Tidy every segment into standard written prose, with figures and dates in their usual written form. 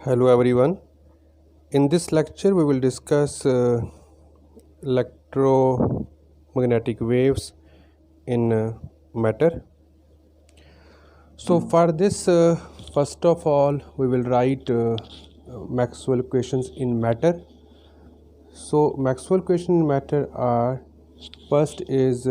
Hello everyone. In this lecture we will discuss electromagnetic waves in matter. So for this first of all we will write Maxwell equations in matter. So Maxwell equations in matter are, first is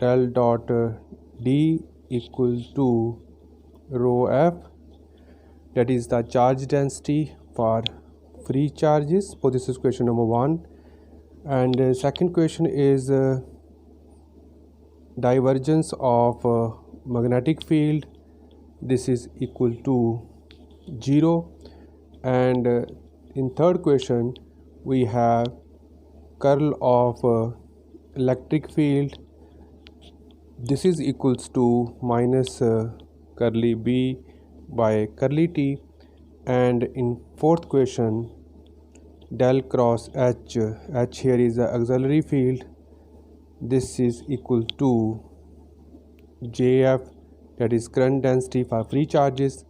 del dot D equal to rho f, that is the charge density for free charges. So this is question number 1, and second question is divergence of magnetic field. This is equal to 0, and in third question we have curl of electric field. This is equals to minus curly b by curly t, and in fourth question del cross h here is the auxiliary field. This is equal to jf, that is current density for free charges,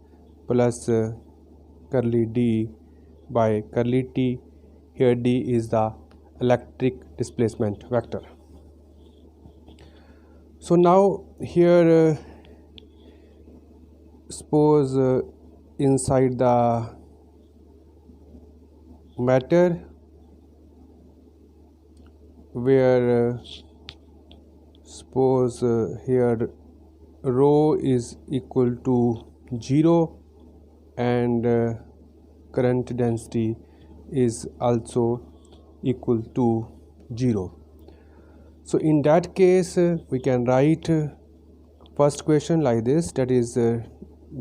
plus curly d by curly t. Here d is the electric displacement vector. So now here suppose inside the matter where suppose here rho is equal to 0 and current density is also equal to 0. So in that case we can write first question like this, that is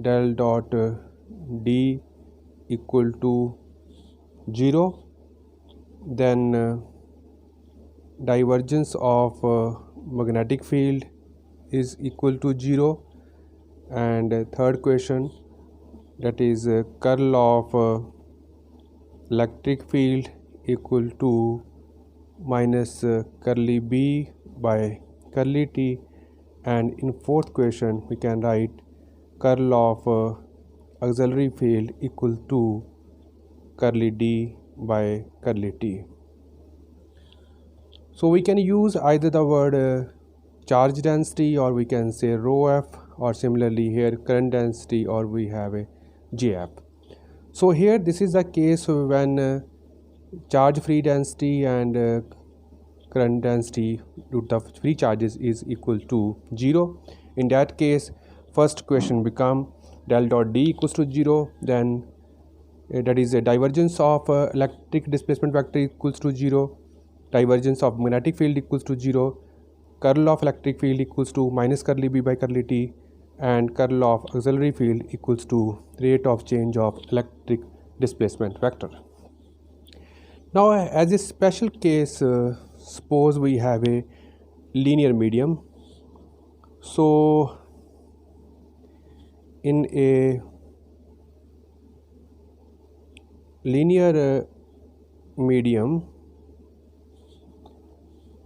del dot D equal to 0, then divergence of magnetic field is equal to 0, and third question, that is curl of electric field equal to minus curly b by curly t, and in fourth question we can write curl of auxiliary field equal to curly d by curly t. So we can use either the word charge density, or we can say rho f, or similarly here current density, or we have a jf. So here this is the case when charge free density and current density due to the free charges is equal to 0. In that case first question become del dot D equals to 0, then that is a divergence of electric displacement vector equals to 0, divergence of magnetic field equals to 0, curl of electric field equals to minus curly b by curly t, and curl of auxiliary field equals to rate of change of electric displacement vector. Now as a special case, suppose we have a linear medium. So in a linear medium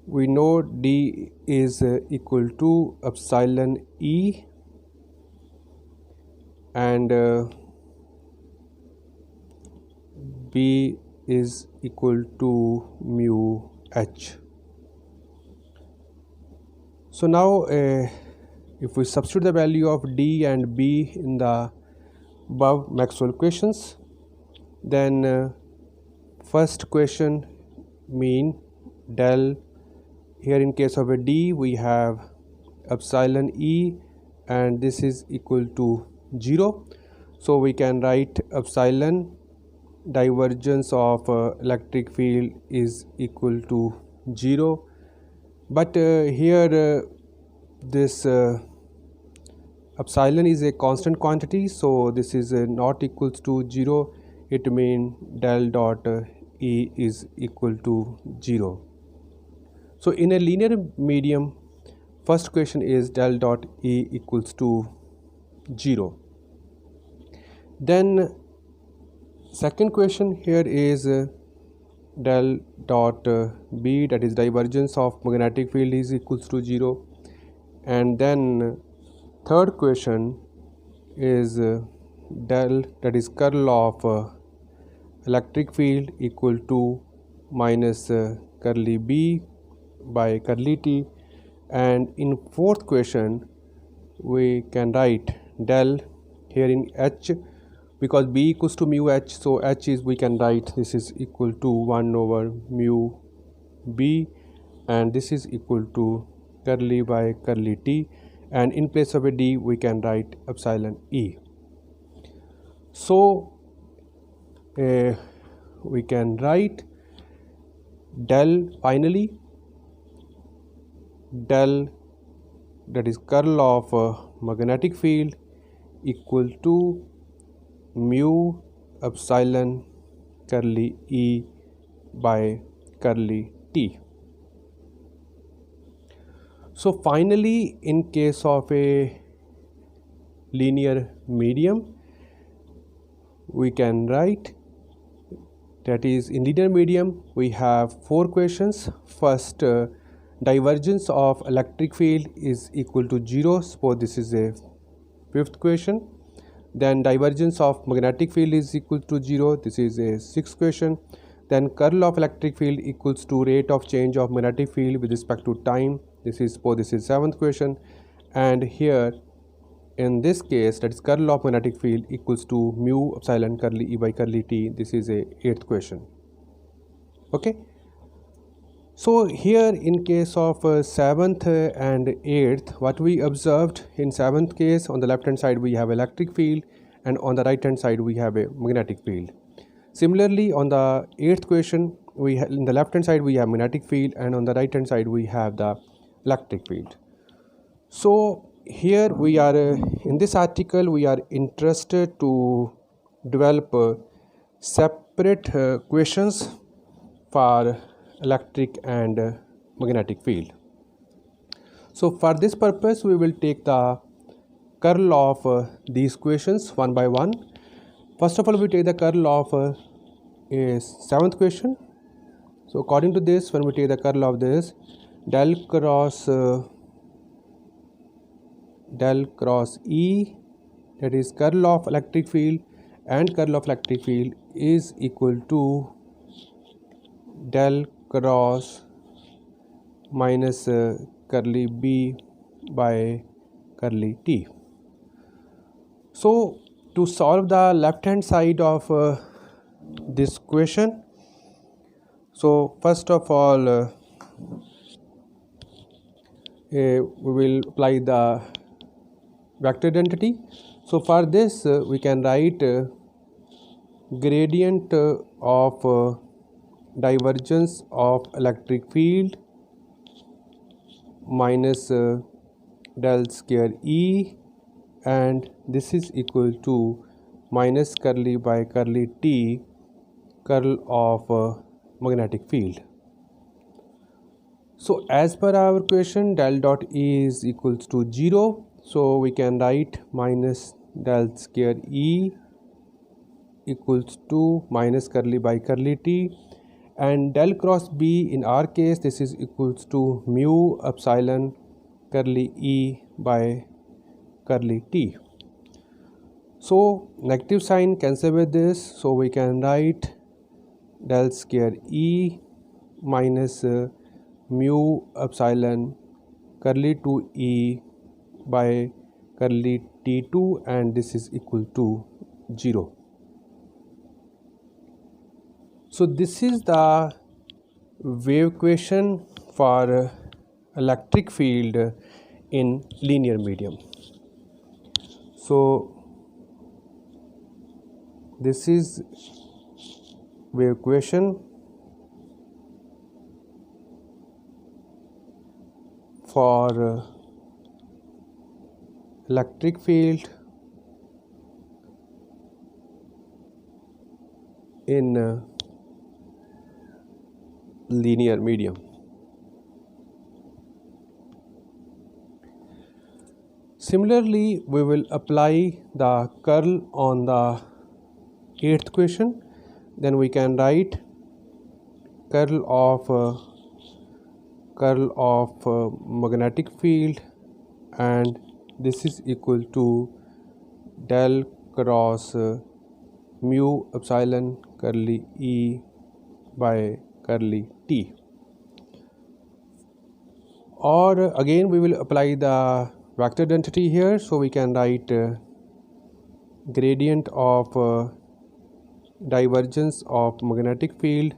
we know D is equal to epsilon E, and B is equal to mu H. So now if we substitute the value of D and B in the above Maxwell equations, then first question mean del, here in case of a D we have epsilon E and this is equal to 0. So we can write epsilon divergence of electric field is equal to 0, but here this epsilon is a constant quantity, so this is not equals to 0. It means del dot E is equal to 0. So in a linear medium first question is del dot E equals to 0. Then second question here is del dot B, that is divergence of magnetic field is equals to 0, and then third question is del, that is curl of electric field, equal to minus curly B by curly T. And in fourth question we can write del here in H, because B equals to mu H, so H is, we can write this is equal to 1 over mu B, and this is equal to curly by curly T, and in place of a D we can write epsilon E. So we can write del, finally del, that is curl of magnetic field, equal to mu epsilon curly E by curly T. So finally, in case of a linear medium, we can write, that is, in linear medium we have four questions. First, divergence of electric field is equal to 0, suppose this is a fifth question. Then divergence of magnetic field is equal to 0, this is a sixth question. Then curl of electric field equals to rate of change of magnetic field with respect to time, this is, suppose this is seventh question. And here in this case, that is curl of magnetic field equals to mu epsilon curly E by curly T, this is a eighth question. Okay, so here in case of seventh and eighth, what we observed in seventh case, on the left hand side we have electric field and on the right hand side we have a magnetic field. Similarly, on the eighth question, in the left hand side we have magnetic field and on the right hand side we have the electric field. So here we are in this article we are interested to develop separate questions for electric and magnetic field. So for this purpose we will take the curl of these questions one by one. First of all, we take the curl of a seventh question. So according to this, when we take the curl of this, del cross E, that is curl of electric field, and curl of electric field is equal to del cross minus curly B by curly T. So to solve the left hand side of this question, so first of all we will apply the vector identity. So for this we can write gradient of divergence of electric field minus del square E, and this is equal to minus curly by curly T curl of magnetic field. So as per our question, del dot E is equals to 0, so we can write minus del square E equals to minus curly by curly T, and del cross B in our case this is equals to mu epsilon curly E by curly T. So negative sign cancel with this, so we can write del square E minus mu epsilon curly 2 E by curly T2, and this is equal to 0. So this is the wave equation for electric field in linear medium. So this is wave equation for electric field in linear medium. Similarly, we will apply the curl on the eighth question. Then we can write curl of magnetic field, and this is equal to del cross mu epsilon curly E by curly T. Or again we will apply the vector identity here, so we can write gradient of divergence of magnetic field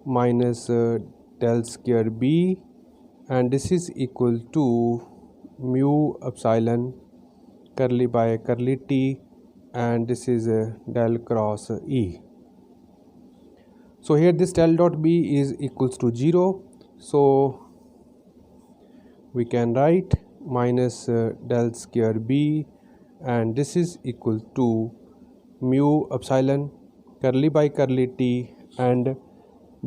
minus del square B, and this is equal to mu epsilon curly by curly T, and this is del cross E. So here this del dot B is equals to 0, so we can write minus del square B, and this is equal to mu epsilon curly by curly T and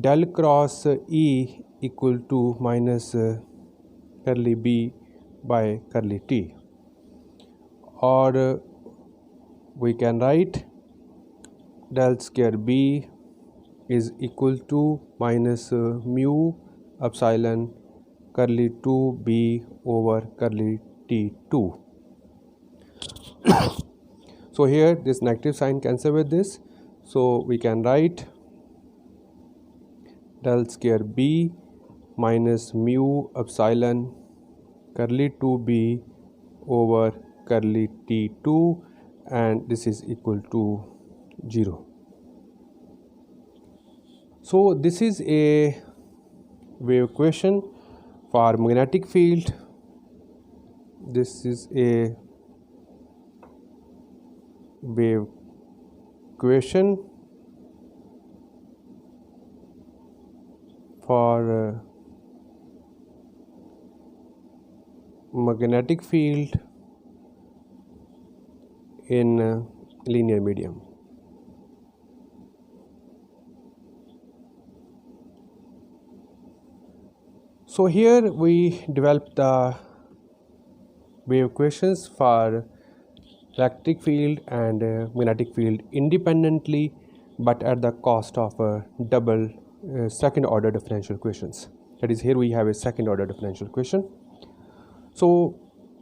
del cross E equal to minus curly B by curly T. Or we can write del square B is equal to minus mu epsilon curly 2B over curly T2. So here this negative sign cancel with this, so we can write del square B minus mu epsilon curly 2B over curly T2, and this is equal to 0. So this is a wave equation for magnetic field. This is a wave equation for magnetic field in linear medium. So here we developed the wave equations for electric field and magnetic field independently, but at the cost of double second order differential equations. That is, here we have a second order differential equation. So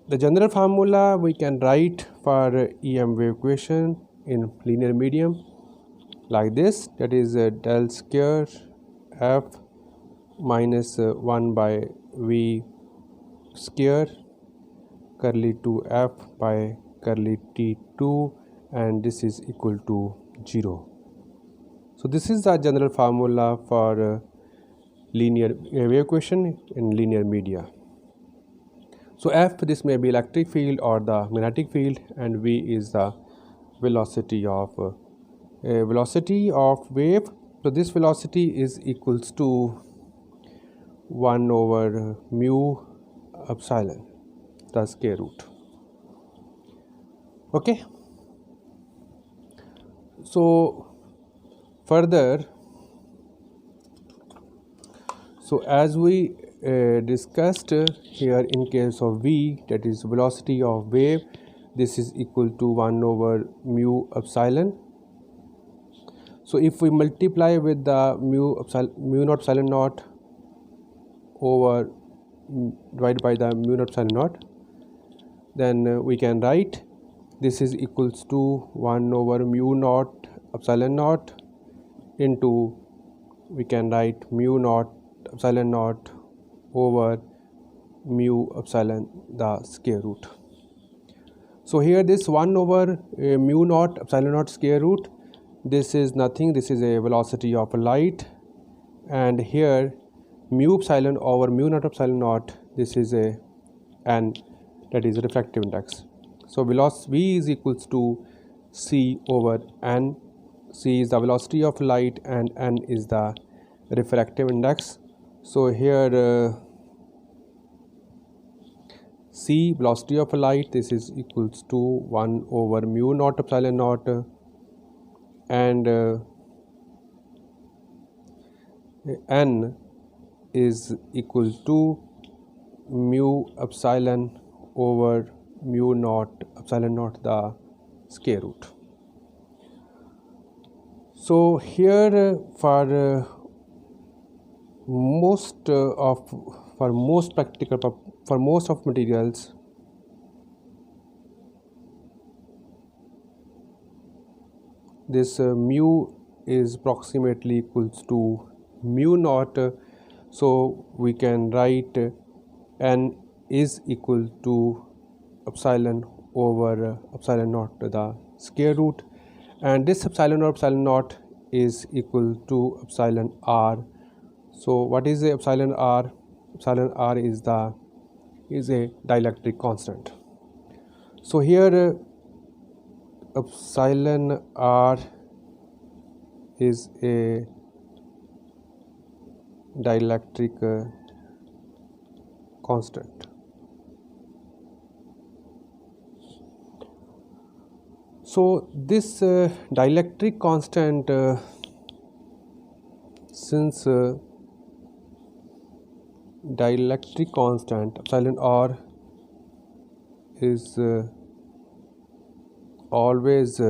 the general formula we can write for EM wave equation in linear medium like this, that is del square F minus 1 by V square curly 2F by curly T2, and this is equal to 0. So this is the general formula for linear wave equation in linear media. So F, this may be electric field or the magnetic field, and V is the velocity of wave. So this velocity is equals to 1 over mu epsilon, the square root. Okay. So further, so as we discussed here, in case of V, that is velocity of wave, this is equal to 1 over mu epsilon. So if we multiply with the mu naught epsilon naught over divided by the mu naught epsilon naught, then we can write this is equals to 1 over mu naught epsilon naught into, we can write mu naught epsilon naught over mu epsilon the square root. So here this 1 over mu naught epsilon naught square root, this is nothing, this is a velocity of light, and here mu epsilon over mu naught epsilon naught, this is a n, that is refractive index. So velocity V is equals to C over n. C is the velocity of light and n is the refractive index. So here C, velocity of light, this is equals to 1 over mu naught epsilon naught, and n is equal to mu epsilon over mu naught epsilon naught the square root. So here for most of materials, this mu is approximately equals to mu naught, so we can write n is equal to epsilon over epsilon naught to the square root, and this epsilon or epsilon naught is equal to epsilon r. So what is the epsilon r? Epsilon r is a dielectric constant. So here epsilon r is a dielectric constant. So this dielectric constant, since dielectric constant epsilon r is always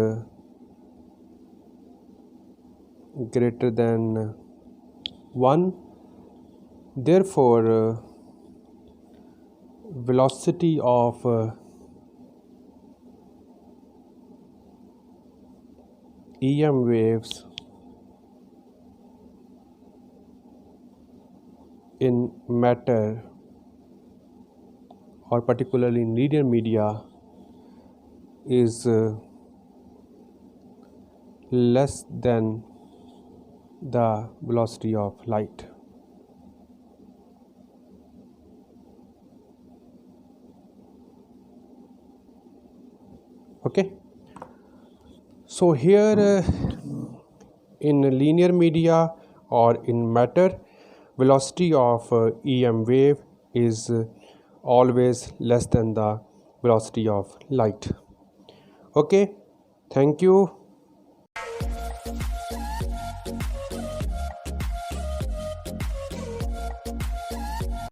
greater than 1, therefore velocity of EM waves in matter, or particularly in linear media, is less than the velocity of light. Okay, so here in linear media or in matter, velocity of EM wave is always less than the velocity of light. Okay, thank you.